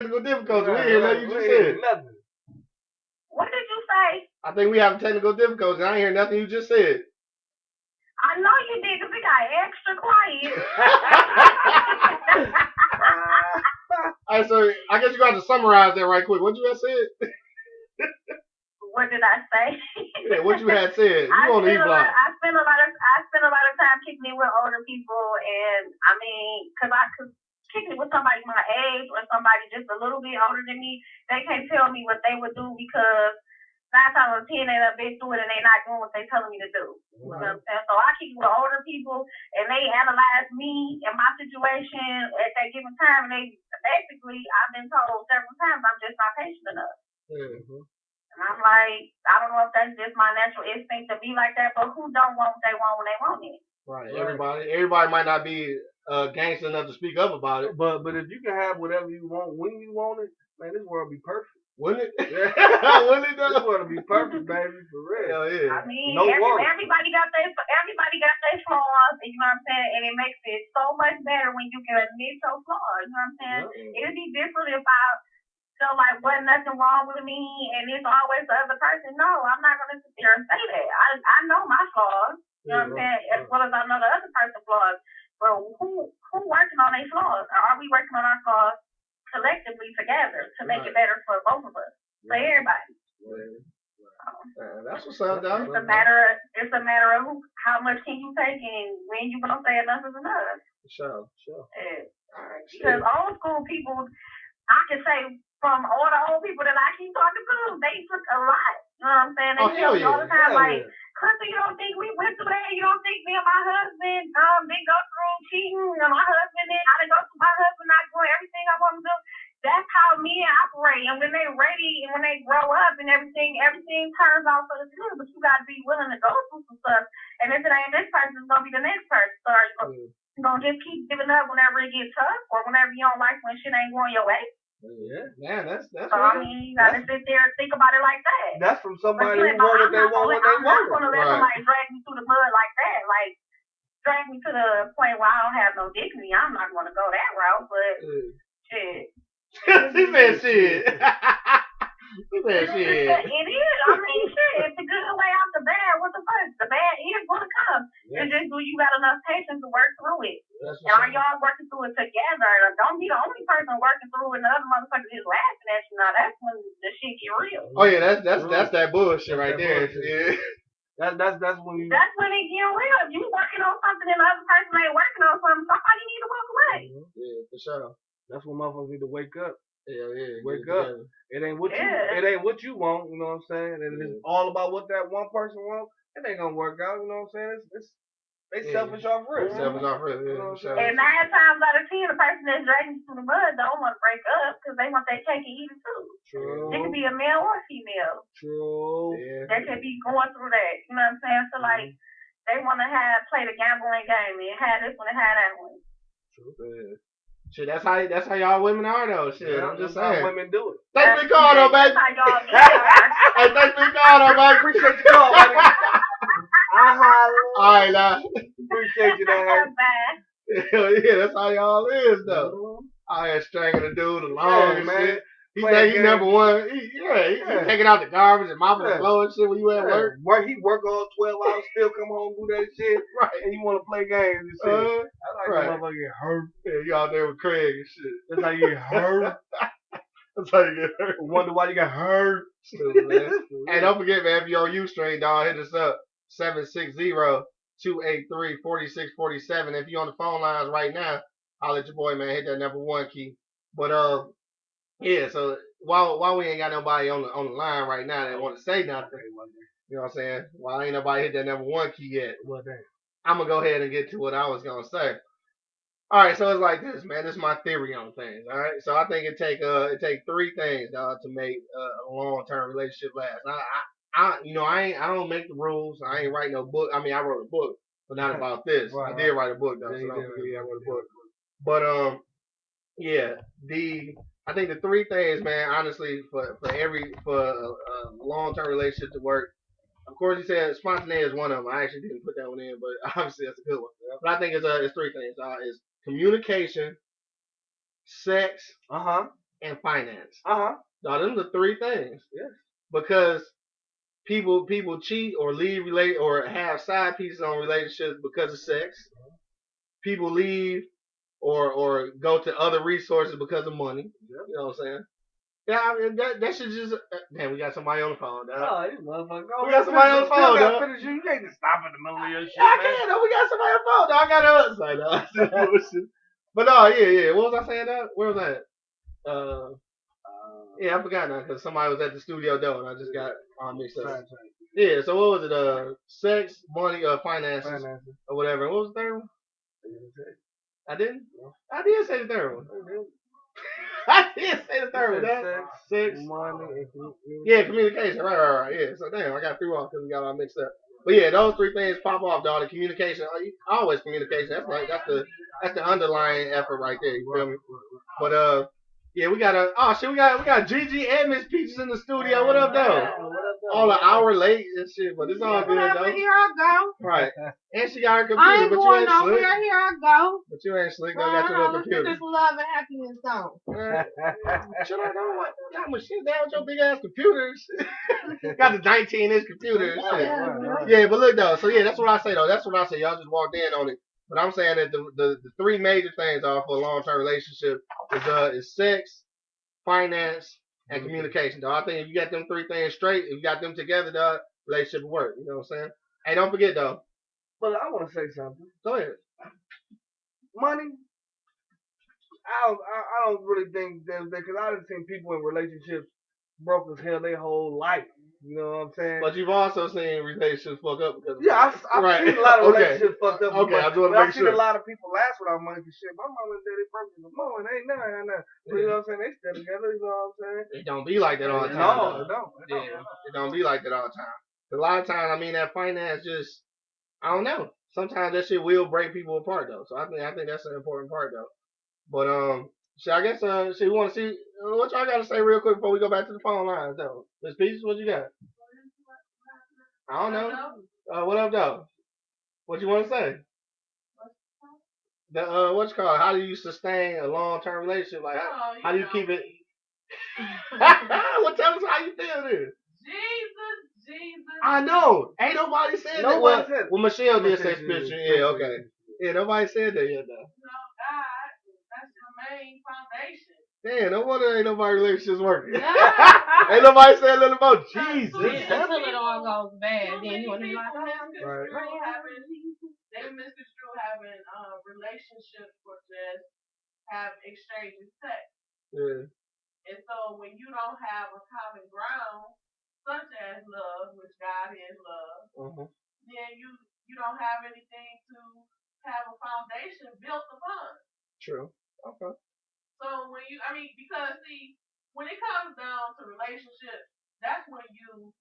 Technical difficulties. We hear nothing you just said. Nothing. What did you say? I think we have technical difficulties. I ain't hear nothing you just said. I know you did because it got extra quiet. All right, so I guess you got to summarize that right quick. What you had said? What did I say? Yeah, what you had said. You on the E block. I spend a lot of time kicking it with older people, and I mean, cause kicking it with somebody my age or somebody just a little bit older than me, they can't tell me what they would do because 9 times out of 10 they done been through it and they not doing what they telling me to do. Right. You know what I'm saying? So I kick it with older people and they analyze me and my situation at that given time, and they basically I've been told several times I'm just not patient enough. Mm-hmm. And I'm like, I don't know if that's just my natural instinct to be like that, but who don't want what they want when they want it? Right. Everybody might not be gangster enough to speak up about it. But if you can have whatever you want when you want it, man, this world be perfect. Wouldn't it? Yeah. Wouldn't it though? This world be perfect, baby, for real. Hell yeah. I mean, everybody got their flaws, you know what I'm saying? And it makes it so much better when you can admit your flaws, you know what I'm saying? Yeah. It'd be different if I feel like wasn't nothing wrong with me and it's always the other person. No, I'm not gonna sit there and say that. I know my flaws, you know what I'm saying, as well as I know the other person's flaws. But who working on their flaws? Or are we working on our flaws collectively together to make it better for both of us, for everybody? That's what's up, dog. It's a matter of how much can you take and when you gonna say enough is enough. Sure. Yeah. Because old school people, I can say from all the old people that I keep talking to, they took a lot. You know what I'm saying? They tell me all the time, like, Crystal, you don't think we went through that? You don't think me and my husband didn't go through cheating? And my husband I didn't go through my husband not doing everything I want to do. That's how men operate. And when they're ready and when they grow up and everything turns out for the good. But you got to be willing to go through some stuff. And if it ain't this person, it's going to be the next person. So you're going to just keep giving up whenever it gets tough or whenever you don't like when shit ain't going your way. Yeah, man, that's. So I mean, you gotta sit there and think about it like that. That's from somebody who want what they want when they want. I'm not gonna let somebody drag me through the mud like that. Like drag me to the point where I don't have no dignity. I'm not gonna go that route. But shit. She said shit. She said shit. It is. I mean, shit. It's a good way out the bad. What the fuck? The bad is gonna come. Yeah. It's just do you got enough patience to work through it? And are y'all working through it together? Don't be the only person working through it and the other motherfucker just laughing at you. Now that's when the shit get real. Oh yeah, that's that bullshit right there. Yeah. That's when you. That's when it get real. If you working on something and the other person ain't working on something, somebody need to walk away. Yeah, for sure. That's when motherfuckers need to wake up. Yeah. Wake up. Together. It ain't what you want, you know what I'm saying? And it's all about what that one person wants. It ain't gonna work out, you know what I'm saying? They selfish off rip. Selfish off rip, yeah. And 9 times out of 10, the person that's dragging you through the mud don't want to break up because they want their cake and eat it too. True. It could be a male or female. True. Yeah. They could be going through that. You know what I'm saying? So like, they want to play the gambling game and have this one and have that one. True. Yeah. Shit, that's how y'all women are though. Shit, I'm just saying. How women do it. Thanks for calling, though, baby. That's how y'all be. Hey, thanks for calling, though, baby. Appreciate your call, baby. All right, now. Appreciate you, man. Hell yeah, that's how y'all is though. I ain't strangling the dude along and man. shit. He think he number one. He's taking out the garbage and mopping the floor and shit when you at work. He work all 12 hours, still come home do that shit. Right. And you want to play games and shit. I like motherfucker get hurt. Yeah, you out there with Craig and shit. That's how you get hurt. That's how you get hurt. Wonder why you got hurt. Stupid, man. Hey, don't forget, man, if you're on Ustream, dog, hit us up. 760-283-4647. If you're on the phone lines right now, I'll let your boy, man, hit that number 1 key. But yeah, so while we ain't got nobody on the line right now that want to say nothing, you know what I'm saying? While ain't nobody hit that number 1 key yet, I'm gonna go ahead and get to what I was gonna say. All right, so it's like this, man. This is my theory on things. All right, so I think it take 3 things, dog, to make a long-term relationship last. I don't make the rules. I ain't write no book. I mean, I wrote a book, but not about this. I did write a book though, so don't forget I wrote a book. But yeah, I think the 3 things, man, honestly, for a long-term relationship to work. Of course, you said spontaneity is one of them. I actually didn't put that one in, but obviously that's a good one. But I think it's 3 things. It's communication, sex, and finance. Uh-huh. Now, them the three things. Yes. Because people cheat or leave or have side pieces on relationships because of sex. People leave or go to other resources because of money. Yep. You know what I'm saying? Yeah, I mean, that should just. Damn, we got somebody on the phone, dog. Oh, you motherfucker. We got somebody on the phone, dog. You can't just stop in the middle of your shit. I can't, though. We got somebody on the phone, dog. I got the other side, dog. But no, yeah. What was I saying, dog? Where was that? Yeah, I forgot now because somebody was at the studio door and I just got mixed up. Yeah, so what was it? Sex, money, finances, or whatever. What was the third one? I didn't? No. I did say the third one. I did say the third one. Sex, money, and communication. Right. Yeah. So damn, I got through all because we got all mixed up. But yeah, those three things pop off, dog. The communication, always communication. That's the underlying effort right there. You feel me? But yeah, we got Gigi and Miss Peaches in the studio. What up, though? All an hour late and shit, but it's all good, though. Here I go. Right. And she got her computer, I ain't but going you ain't slick. nowhere. Here I go. But you ain't slick. Though. Got your little computer. This love and happiness song. Should I know what? Got my shit down with your big ass computers. Got the 19-inch computer and shit. Yeah, but look though. So yeah, that's what I say though. That's what I say. Y'all just walked in on it. But I'm saying that the three major things are for a long-term relationship is sex, finance, and communication. Though I think if you got them three things straight, if you got them together, the relationship will work. You know what I'm saying? Hey, don't forget though. But I want to say something. Go ahead. Money. I don't really think that because I've seen people in relationships broke as hell their whole life. You know what I'm saying? But you've also seen relationships fuck up because of I've seen a lot of relationships fucked up. Okay, I just want to make sure. I've seen a lot of people last without money for shit. My mom and daddy broke as a mom, and ain't nothing. You know what I'm saying? They still together. You know what I'm saying? It don't be like that all the time. No, it don't. Yeah, it don't be like that all the time. A lot of times, I mean, that finance just, I don't know. Sometimes that shit will break people apart though. So I think that's an important part though. But I guess we want to see what y'all got to say real quick before we go back to the phone lines though. Miss Peaches, what you got? I don't know. What up though? What you want to say? The what's called? How do you sustain a long-term relationship? Like how do you keep it? Well, tell us how you feel this. Jesus. I know. Ain't nobody said that. Well, Michelle did say spiritual. Yeah, okay. Yeah, nobody said that yet though. No, God, that's the main foundation. Damn, no wonder ain't nobody relationships working. Ain't nobody saying nothing about Jesus. Until it all goes bad, then you want to be like, right. They misconstrue having relationships for just have exchange of sex. Yeah. And so when you don't have a common ground, such as love, which God is love, then you don't have anything to have a foundation built upon. True. Okay. So because see, when it comes down to relationships, that's when you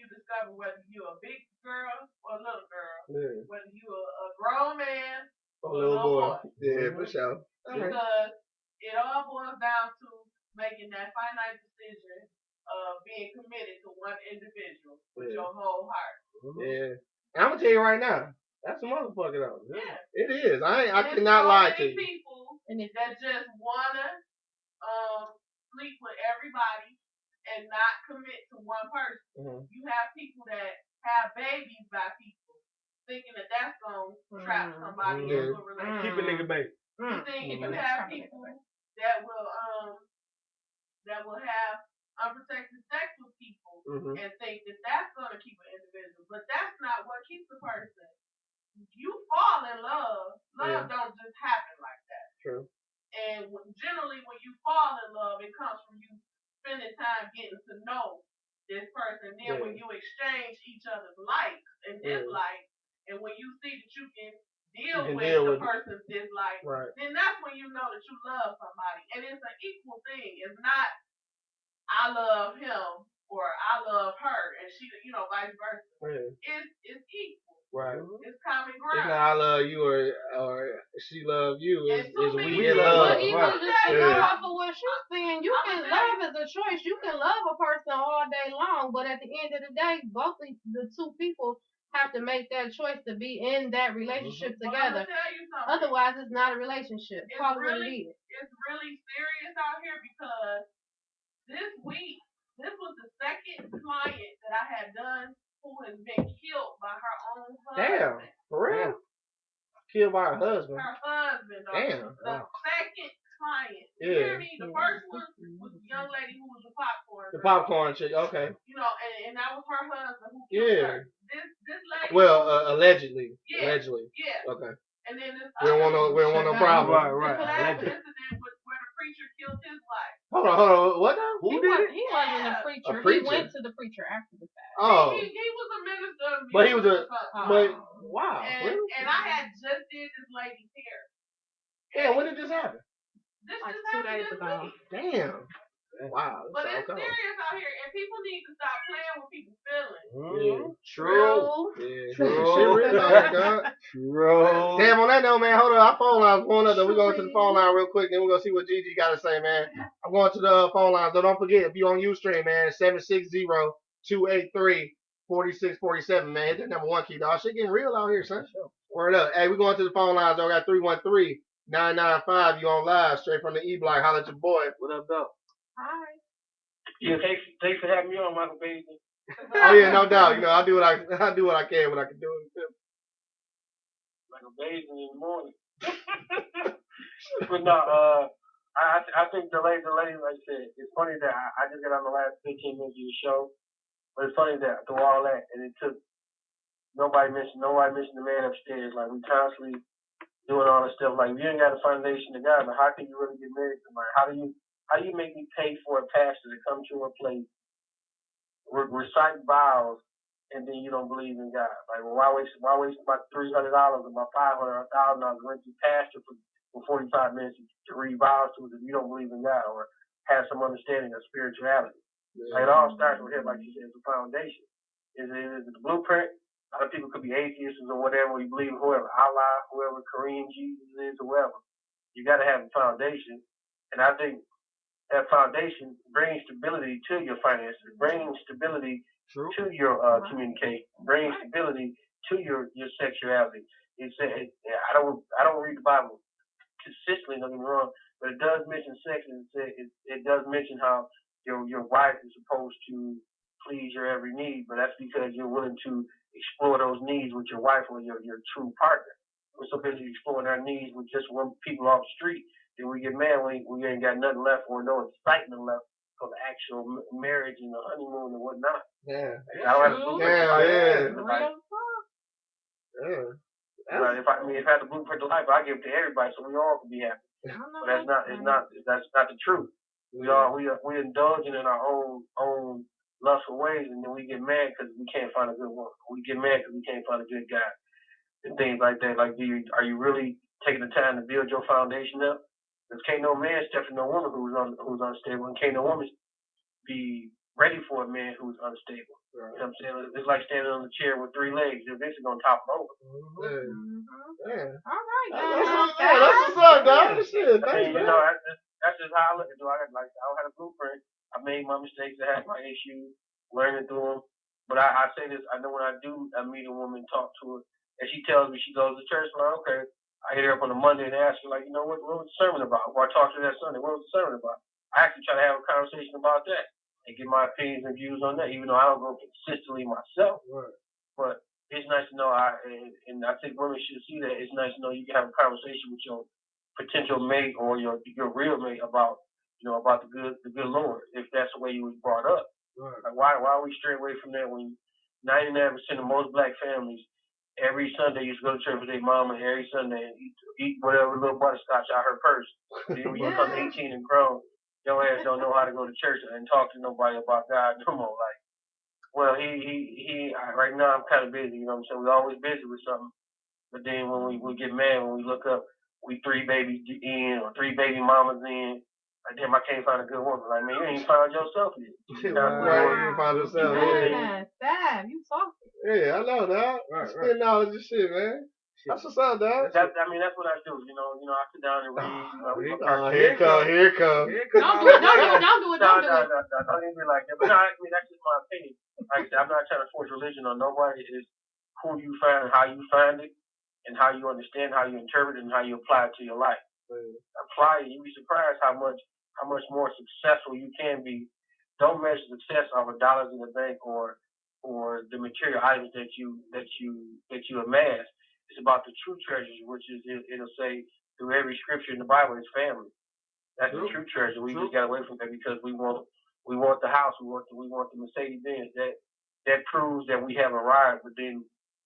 discover whether you're a big girl or a little girl, whether you're a grown man or a little boy. Yeah, for sure. Because it all boils down to making that finite decision of being committed to one individual with your whole heart. Yeah. And I'm gonna tell you right now, that's a motherfucker though. Yeah. It is. I cannot lie to you. People that just wanna sleep with everybody and not commit to one person. You have people that have babies by people, thinking that that's gonna trap somebody into a relationship. Keep a nigga baby. You have people that will have unprotected sex with people and think that that's gonna keep an individual, but that's not what keeps a person. You fall in love. Love don't just happen like that. True. And generally, when you fall in love, it comes from you spending time getting to know this person. Then when you exchange each other's likes and dislikes, and when you see that you can deal with the person's dislikes, then that's when you know that you love somebody. And it's an equal thing. It's not I love him or I love her, and she, vice versa. It's equal. Right. It's common ground. It's not I love you or she love you. It's we in love. love. Even just to go off of what she's saying, you can love as a choice. You can love a person all day long, but at the end of the day, both of the two people have to make that choice to be in that relationship together. But I'm gonna tell you something. Otherwise, it's not a relationship. Call it what it is. It's really serious out here because this week, this was the second client that I had done who has been killed by her own husband. Damn, for real? Killed by her husband. Her husband. Damn. The second client. You Yeah. hear me? The first one was the young lady who was the popcorn. The popcorn chick, okay. You know, and that was her husband who killed her. This lady. Well, allegedly. Yeah. Allegedly. Yeah. Okay. And then this We don't want no problem. Right. This last incident was where the preacher killed his wife. Hold on. What now? He wasn't a preacher. A preacher. He went to the preacher after the fact. Oh. He was a minister. But he was something. wow. And I had just did this lady's hair. Yeah, when did this happen? This Like just 2 happened days this ago. week. Damn. Wow. But it's serious out here, and people need to stop playing with people's feelings. Yeah. True. Yeah. True. Shit real out here, dog. True. Damn, on that note, man, hold on. Our phone line's going up, though. We're going to the phone line real quick, then we're going to see what Gigi got to say, man. I'm going to the phone lines, though. Don't forget, if you're on Ustream, man, 760-283-4647, man. Hit that number 1 key, dog. Shit getting real out here, son. Word up. Hey, we're going to the phone lines, though. I got 313-995. You on live, straight from the E-Block. Holla at your boy. What up, though? Hi. Yeah, thanks for having me on, Michael Bailey. Oh yeah, no doubt. You know, I do what I can when I can do it. Michael Bailey in the morning. But no, I think the lady, like I said, it's funny that I just got on the last 15 minutes of the show, but it's funny that through all that, and it took nobody mentioned the man upstairs. Like we constantly doing all this stuff. Like if you ain't got a foundation to God, but how can you really get married to somebody? How do you make me pay for a pastor to come to a place, recite vows, and then you don't believe in God? Like, well, why waste about $300 or about $500 or $1,000 rent your pastor for 45 minutes to read vows to us if you don't believe in God or have some understanding of spirituality? Yeah. Like, it all starts with him, like you said, it's a foundation. Is it the blueprint? A lot of people could be atheists or whatever. You believe whoever, Allah, whoever, Kareem, Jesus is, or whoever. You got to have a foundation, and I think that foundation brings stability to your finances, brings stability to your communication, brings stability to your sexuality. I don't read the Bible consistently, don't get me wrong, but it does mention sex, and it does mention how your wife is supposed to please your every need, but that's because you're willing to explore those needs with your wife or your true partner. We're so busy exploring our needs with just one people off the street. Then we get mad when we ain't got nothing left or no excitement left for the actual marriage and the honeymoon and whatnot. Yeah. I don't have a blueprint to life. Yeah. If I had the blueprint to life, I give it to everybody so we all can be happy. But that's not the truth. We indulging in our own lustful ways, and then we get mad because we can't find a good one. We get mad because we can't find a good guy and things like that. Like, are you really taking the time to build your foundation up? Because can't no man step to no woman who's unstable, and can't no woman be ready for a man who's unstable. Right. You know what I'm saying? It's like standing on a chair with 3 legs. You're eventually going to topple over. Yeah. All right, that's what's up, dog. Shit, thanks, man. That's just how I look at it. I don't have a blueprint. I made my mistakes. I had my issues, learning through them. But I say this. I know when I meet a woman, talk to her, and she tells me she goes to church, I'm like, okay. I hit her up on a Monday and ask her, like, you know, what was the sermon about? Or I talk to her that Sunday, what was the sermon about? I actually try to have a conversation about that and get my opinions and views on that, even though I don't go consistently myself. Right. But it's nice to know, and I think women should see that. It's nice to know you can have a conversation with your potential mate or your real mate about the good Lord, if that's the way you was brought up. Right. Like, why are we straight away from that when 99% of most black families every Sunday used to go to church with their mama every Sunday and eat whatever little butterscotch out her purse. Then when you become 18 and grown, your ass don't know how to go to church and talk to nobody about God no more. Like, well, he right now I'm kind of busy, you know what I'm saying? We're always busy with something. But then when we get mad, when we look up, we 3 babies in or 3 baby mamas in. Like, damn, I can't find a good woman. Like, man, you ain't found yourself yet. You ain't found yourself yet. Damn, you talking. Yeah, I know, dog. Right. Spitting knowledge and shit, man. That's what's up, dog. That's what I do. You know, I sit down and read. Here it come. Don't do it. No, don't even be like that. But no, I mean, that's just my opinion. Like I said, I'm not trying to force religion on nobody. who you find and how you find it, and how you understand, how you interpret it, and how you apply it to your life. Apply it. You'd be surprised how much more successful you can be. Don't measure success off of dollars in the bank or the material items that you amass. It's about the true treasures, which is it'll say through every scripture in the Bible is family. That's the true treasure. We just got away from that because we want the house, we want the Mercedes Benz. That proves that we have arrived. But then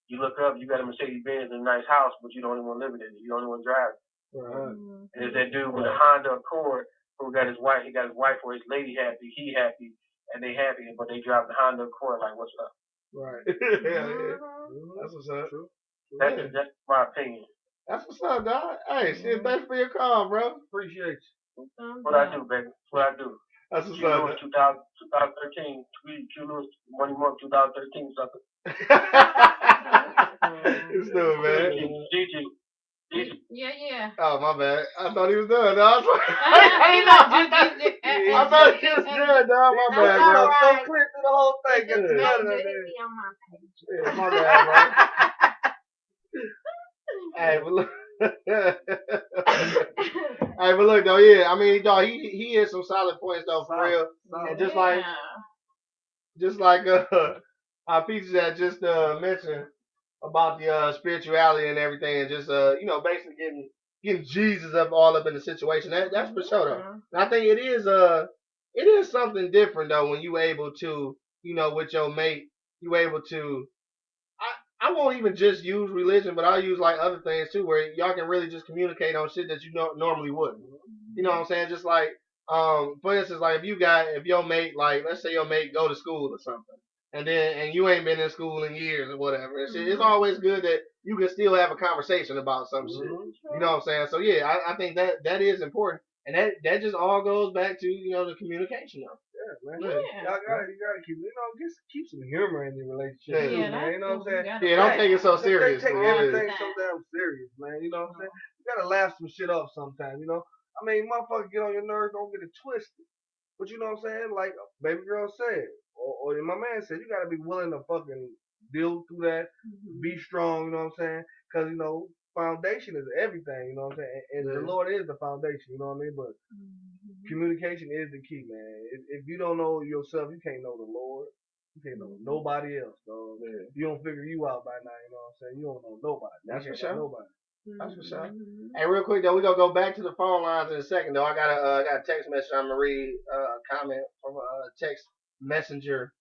you look up, you got a Mercedes Benz and a nice house, but you don't even want to live in it. You don't even want to drive it. Right. And there's that dude with a Honda Accord who got his wife. He got his wife or his lady happy. He happy, and they happy, but they drive the Honda Accord. Like, what's up? Right. Yeah. That's what's up. True. That's my opinion. That's what's up, dog. Hey, shit, thanks for your call, bro. Appreciate you. What I do, baby. What I do. That's what's You know, up. it's 2013. You know, it's Money Month 2013 something. You stupid, man. DJ. Yeah. Oh, my bad. I thought he was done, dog. I thought he was done, dog. My bad, bro. So clear through the whole thing. Get the Yeah. none of that. on my page. Yeah, my bad, bro. Hey, but look. Hey, but look though, yeah. I mean, dog, he had some solid points though, for real. And just like our pieces that just mentioned about the spirituality and everything, and just basically getting Jesus all up in the situation. That's for sure though. And I think it is something different though when you able to, with your mate, you able to. I won't even just use religion, but I'll use like other things too, where y'all can really just communicate on shit that you normally wouldn't. You know what I'm saying? Just like, for instance, like if your mate, like, let's say your mate go to school or something, and you ain't been in school in years or whatever. And shit, it's always good that you can still have a conversation about some shit. You know what I'm saying? So yeah, I think that is important, and that just all goes back to the communication though. Man. Yeah. You gotta keep some humor in your relationship, Yeah. man. You know what I'm saying? Yeah, don't take it so serious. Take everything so damn serious, man. You know what I'm saying? You gotta laugh some shit off sometimes, I mean, motherfuckers get on your nerves, don't get it twisted. But you know what I'm saying? Like baby girl said, or my man said, you gotta be willing to fucking deal through that, be strong, you know what I'm saying? Because, foundation is everything, you know what I'm saying? And the Lord is the foundation, you know what I mean? But communication is the key, man. If you don't know yourself, you can't know the Lord. You can't know nobody else, dog. You don't figure you out by now, you know what I'm saying? You don't know nobody. That's for sure. Nobody. That's for sure. Hey, real quick though, we gonna go back to the phone lines in a second though. I got a text message. I'm gonna read a comment from a text messenger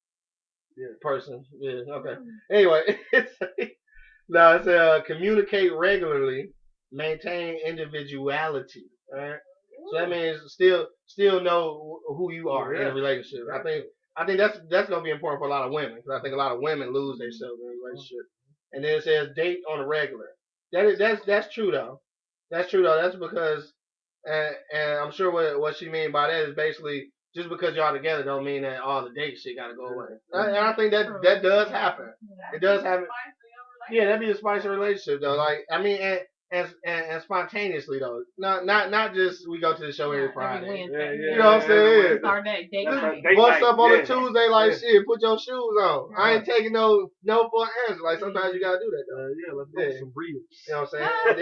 person. Yeah, okay. Anyway, it says communicate regularly, maintain individuality. All right. So that means still know who you are in a relationship. I think that's gonna be important for a lot of women, because I think a lot of women lose themselves in a relationship. And then it says date on a regular. That's true though. That's true though. That's because, and I'm sure what she mean by that is basically just because y'all together don't mean that all the date shit gotta go away. And I think that does happen. It does happen. Yeah, that'd be a spicy relationship though. Like I mean, and spontaneously though, not just we go to the show every Friday. You know what I'm saying? Start that date night. Bust up on a Tuesday like shit. Put your shoes on. I ain't taking no for an answer. Like sometimes you gotta do that though. Let's go some breathing. You know what I'm saying? And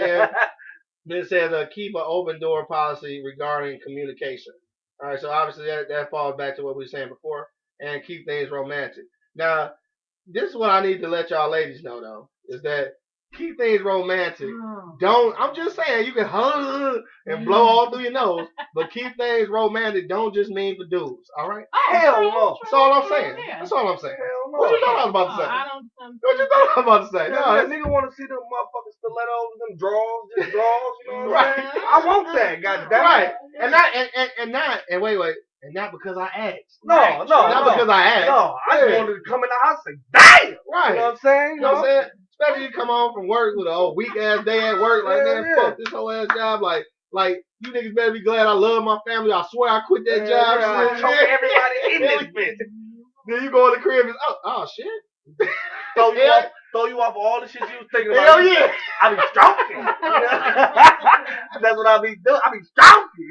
then it says keep an open door policy regarding communication. All right, so obviously that falls back to what we were saying before, and keep things romantic. Now, this is what I need to let y'all ladies know though, is that keep things romantic. I'm just saying, you can and blow all through your nose, but keep things romantic don't just mean for dudes, all right? Hell no. That's all I'm saying. That's all I'm saying. Hell no. What you thought I was about to say? What you thought I was about to say? No, nigga want to see them motherfucking stilettos, them drawers, you know what I'm saying? I want that, goddamn. Right. And wait. And not because I asked. No. Not because I asked. No, I just wanted to come in the house and say, damn! Right. You know what I'm saying? You know what I'm saying? Especially you come home from work with a weak ass day at work, like man, fuck this whole ass job. Like you niggas better be glad I love my family. I swear I quit that job. I choke everybody in this bitch. Then you go in the crib and oh shit. Throw you off all the shit you was thinking about. Hell yeah. I be stroking. That's what I be doing. I be stroking.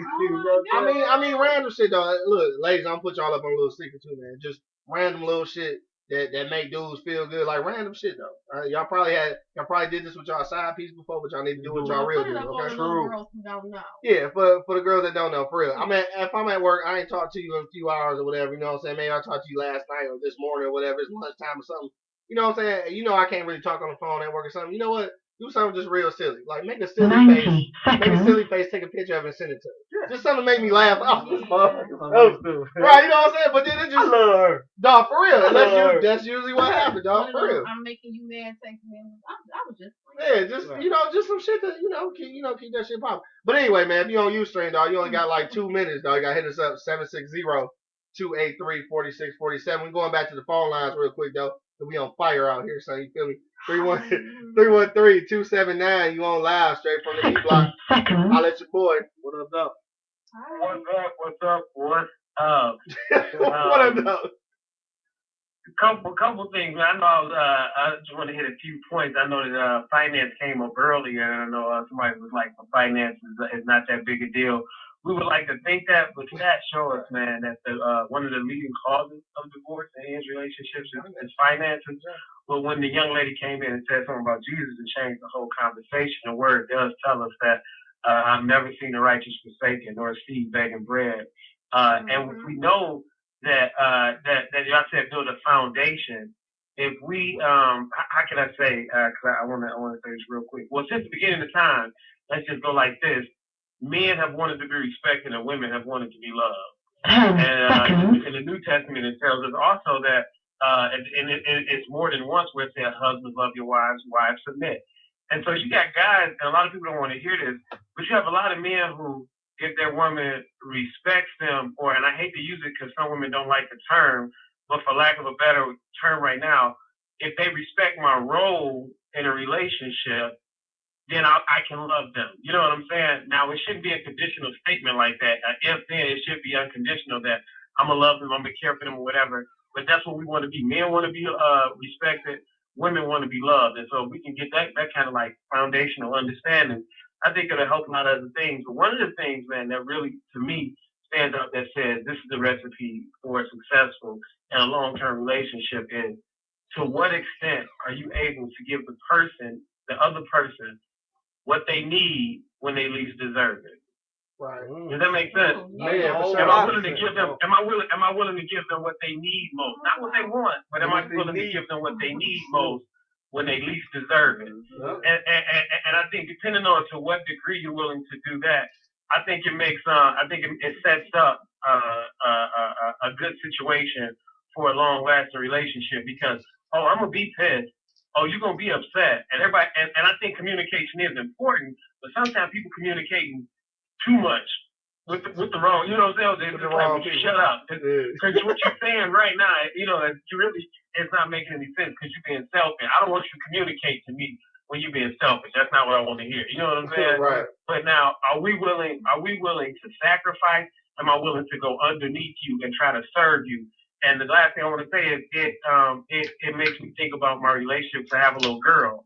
I mean random shit though. Look, ladies, I'm gonna put y'all up on a little secret too, man. Just random little shit that make dudes feel good, like random shit though. Y'all probably did this with y'all side piece before, but y'all need to do it with y'all real dudes. Okay. Girls who don't know. Yeah, for the girls that don't know, for real. I mean, if I'm at work, I ain't talked to you in a few hours or whatever. You know what I'm saying? Maybe I talked to you last night or this morning or whatever. It's lunchtime or something. You know what I'm saying? You know I can't really talk on the phone at work or something. You know what? Do something just real silly. Like make a silly face, take a picture of it and send it to her. Just something to make me laugh. Oh, this motherfucker. Right, you know what I'm saying? But then it just I love her. Dog, for real. That's usually what happened, dog. For real. I'm making you mad, text me. I was just just just some shit that keep that shit popping. But anyway, man, if you don't use Stream, dog, you only got like 2 minutes, dog. You gotta hit us up 760-283-4647. We're going back to the phone lines real quick though. We on fire out here, so you feel me? 313-279. You on live straight from the E block. I'll let your boy. What up, though? What's up? What up? What up, though? Couple things. I know I just want to hit a few points. I know that finance came up earlier, and I know somebody was like, finance is not that big a deal. We would like to think that, but stats show us, man, that one of the leading causes of divorce in relationships is finances. But when the young lady came in and said something about Jesus, it changed the whole conversation. The word does tell us that I've never seen the righteous forsaken nor seed begging bread. And we know that y'all said build a foundation. If we, how can I say? Because I want to say this real quick. Well, since the beginning of time, let's just go like this. Men have wanted to be respected and women have wanted to be loved. And in the New Testament, it tells us also that, and it's more than once where it says, husbands love your wives, wives submit. And so you got guys, and a lot of people don't want to hear this, but you have a lot of men who, if their woman respects them, and I hate to use it because some women don't like the term, but for lack of a better term right now, if they respect my role in a relationship, then I can love them. You know what I'm saying? Now, it shouldn't be a conditional statement like that. If then, it should be unconditional that I'm going to love them, I'm going to care for them or whatever. But that's what we want to be. Men want to be respected. Women want to be loved. And so if we can get that kind of like foundational understanding, I think it'll help a lot of other things. But one of the things, man, that really, to me, stands out that says this is the recipe for a successful and a long-term relationship is, to what extent are you able to give the other person, what they need when they least deserve it? Right. Does that make sense? Am I willing to give them what they need most? Not what they want, but am I willing to give them what they need most when they least deserve it? And I think depending on to what degree you're willing to do that, I think it makes it sets up a good situation for a long lasting relationship because I'm gonna be pissed. Oh, you're gonna be upset, and everybody, and I think communication is important, but sometimes people communicating too much with the wrong, you know what I'm saying? They're just like, shut up, because what you're saying right now, you know, you really, it's not making any sense because you're being selfish. I don't want you to communicate to me when you're being selfish. That's not what I want to hear. You know what I'm saying? Right. But now, are we willing to sacrifice? Am I willing to go underneath you and try to serve you? And the last thing I want to say is it makes me think about my relationship to have a little girl.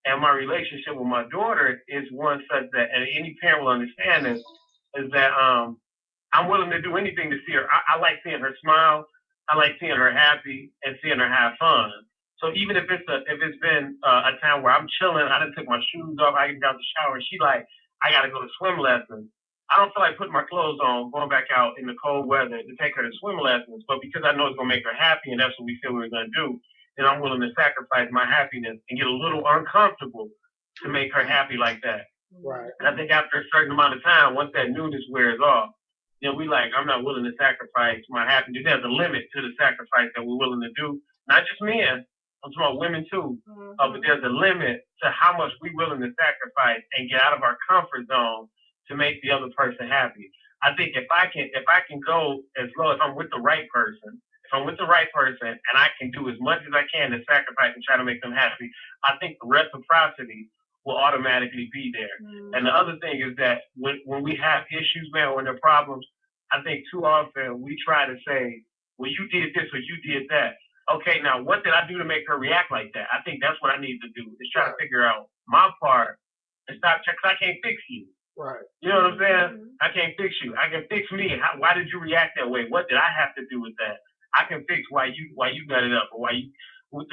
And my relationship with my daughter is one such that, and any parent will understand this, is that I'm willing to do anything to see her. I like seeing her smile. I like seeing her happy and seeing her have fun. So even if it's been a time where I'm chilling, I didn't take my shoes off, I get out the shower, and she like, I gotta go to swim lessons. I don't feel like putting my clothes on, going back out in the cold weather to take her to swim lessons, but because I know it's gonna make her happy and that's what we feel we're gonna do, then I'm willing to sacrifice my happiness and get a little uncomfortable to make her happy like that. Right. And I think after a certain amount of time, once that newness wears off, we like, I'm not willing to sacrifice my happiness. There's a limit to the sacrifice that we're willing to do. Not just men, I'm talking about women too. But there's a limit to how much we're willing to sacrifice and get out of our comfort zone to make the other person happy. I think if I can go as low as I'm with the right person, if I'm with the right person and I can do as much as I can to sacrifice and try to make them happy, I think the reciprocity will automatically be there. And the other thing is that when we have issues, man, when there are problems, I think too often we try to say, well, you did this or you did that. Okay, now what did I do to make her react like that? I think that's what I need to do, is try to figure out my part and stop, because I can't fix you. Right. You know what I'm saying? I can't fix you. I can fix me. Why did you react that way? What did I have to do with that? I can fix why you nutted up, or why you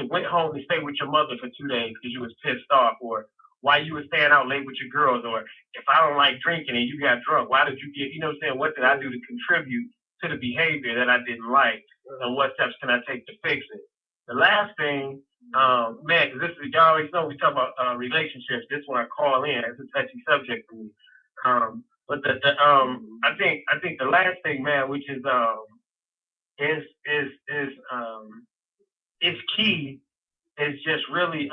went home to stay with your mother for 2 days because you was pissed off, or why you were staying out late with your girls, or if I don't like drinking and you got drunk, why did you get, you know what I'm saying? What did I do to contribute to the behavior that I didn't like, and what steps can I take to fix it? The last thing, man, because this is, y'all always know we talk about relationships. This one I call in. It's a touchy subject for me. But I think the last thing, man, which is key, is just really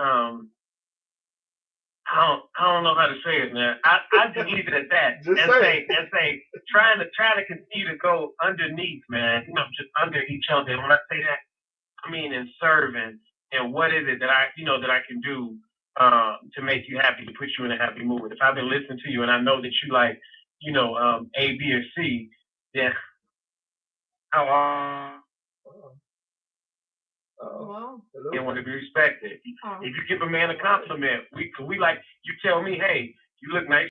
I don't know how to say it, man. I just leave it at that. Just and say say try to continue to go underneath, man. You know, just under each other. And when I say that, I mean in serving, and what is it that I can do to make you happy, to put you in a happy mood. If I've been listening to you and I know that you like, A, B, or C, then they want to be respected. If you give a man a compliment, we like, you tell me, hey, you look nice